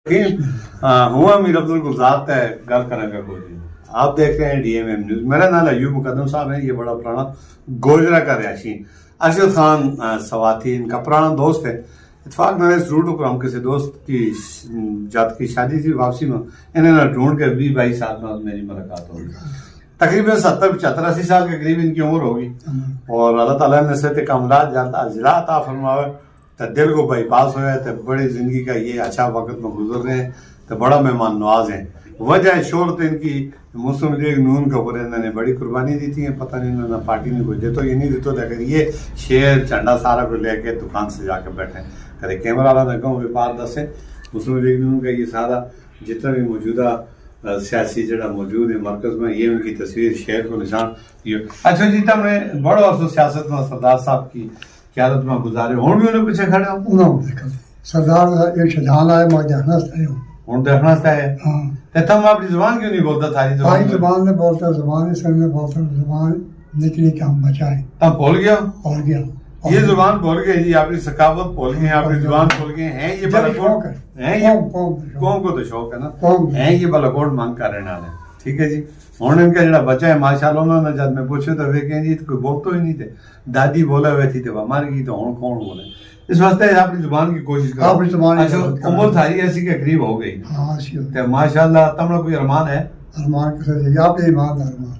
ہوا میر عبد الگلزار ہے گل کریں گا کوئی آپ دیکھ رہے ہیں ڈی ایم ایم نیوز. میرا نام ایوب مقدم صاحب ہے. یہ بڑا پرانا گوجرا کا رہائشی ارشد خان سواتی ان کا پرانا دوست ہے. اتفاق میں اس روٹ پر ہم کسی دوست کی جات کی شادی تھی واپسی میں انہوں نے ڈھونڈ کے 20-22 سال میں میری ملاقات ہوگی. تقریباً 70-75-80 سال کے قریب ان کی عمر ہوگی اور اللہ تعالیٰ نے صحت کاملات اجرا عطا فرماوے تو دل کو بائی پاس ہویا تو بڑی زندگی کا یہ اچھا وقت میں گزر رہے ہیں تو بڑا مہمان نواز ہیں. وجہ شہرت ان کی مسلم لیگ نون کے اوپر انہوں نے بڑی قربانی دی تھی. پتہ نہیں انہوں نے پارٹی نے کوئی دیتو یہ نہیں دیتو لیکن یہ شیر جھنڈا سارا کو لے کے دکان سے جا کے بیٹھے کرے کیمرہ والا لگا ہوں وپار دسے مسلم لیگ نون کا یہ سارا جتنا بھی موجودہ سیاسی جڑا موجود ہے مرکز میں یہ ان کی تصویر شہر کو نشان یہ. اچھا جی تم نے بڑا عرصہ سیاست میں سردار صاحب کی قیادت میں گزارے ہوں بھی انہیں پیچھے کھڑے ہوں سردار ایک شجاعت آئے میں دیکھنا چاہیے ہوں دیکھنا چاہے تو تم اپنی زبان کیوں نہیں بولتا تھاری زبان میں بولتا زبان سر میں بولتا زبان نکلی کہ ہم بچائیں تم بھول گیا بول گیا یہ زبان بھول گئے جی اپنی ثقافت بھول گئے اپنی زبان بھول گئے ہیں. یہ بلاکوٹ قوم کو تو شوق ہے نا ہیں یہ بلاکوٹ مانگ کر رہے ہیں. ٹھیک ہے جی ہوں ان کا جڑا بچہ ہے ماشاءاللہ انہوں نے جب میں پوچھے تو وہ کہیں جی کوئی بول تو ہی نہیں تھے دادی بولے ہوئے تھی تو وہ مر گئی تو ہوں کون بولے. اس واسطے اپنی زبان کی کوشش کرو. اپنی زبان عمر تھاری ایسی کے قریب ہو گئی تو ماشاءاللہ تم نے کوئی ارمان ہے ارمان کیسے آپ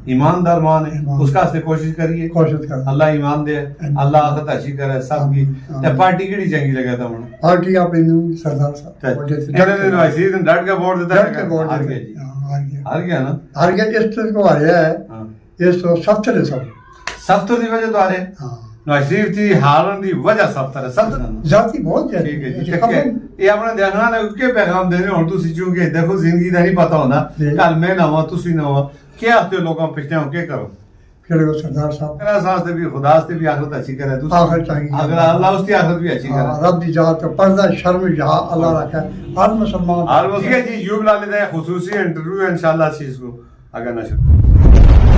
ایماندار مان ہے اس کا کوشش کریے اللہ ایمان دے اللہ آخرت اچھی کرے سب کی. پارٹی کیڑی چنگی لگا تم نے پارٹی آپ سردار صاحب ڈٹ کے ووٹ دیتا ہار گیا نا ہار گیا جس کو ہاریا ہے اس کو سفتر سفتر دی وجہ تو ہارے نواز شریف تھی ہارن دی وجہ سفتر ہے سفتر ذاتی بہت ٹھیک ہے جی. یہ اپنا دیکھنا ہے کہ پیغام دے رہے ہوں تسی چونکہ دیکھو زندگی دا نہیں پتا ہونا کل میں نہ ہوا تسی نہ ہوا کیا آتے لوگوں پچھتے ہوں کیا کرو پھر سردار صاحب میرا سانس بھی خدا سے بھی آخرت اچھی کرے آخر چاہیے اگر اللہ اس کی آخرت بھی اچھی کرے رب دی جہاں تو پردہ شرم جہاں اللہ رکھا ہر مسلمان اور وہ جی یوب لالے خصوصی انٹرویو انشاءاللہ چیز کو اگر نہ شروع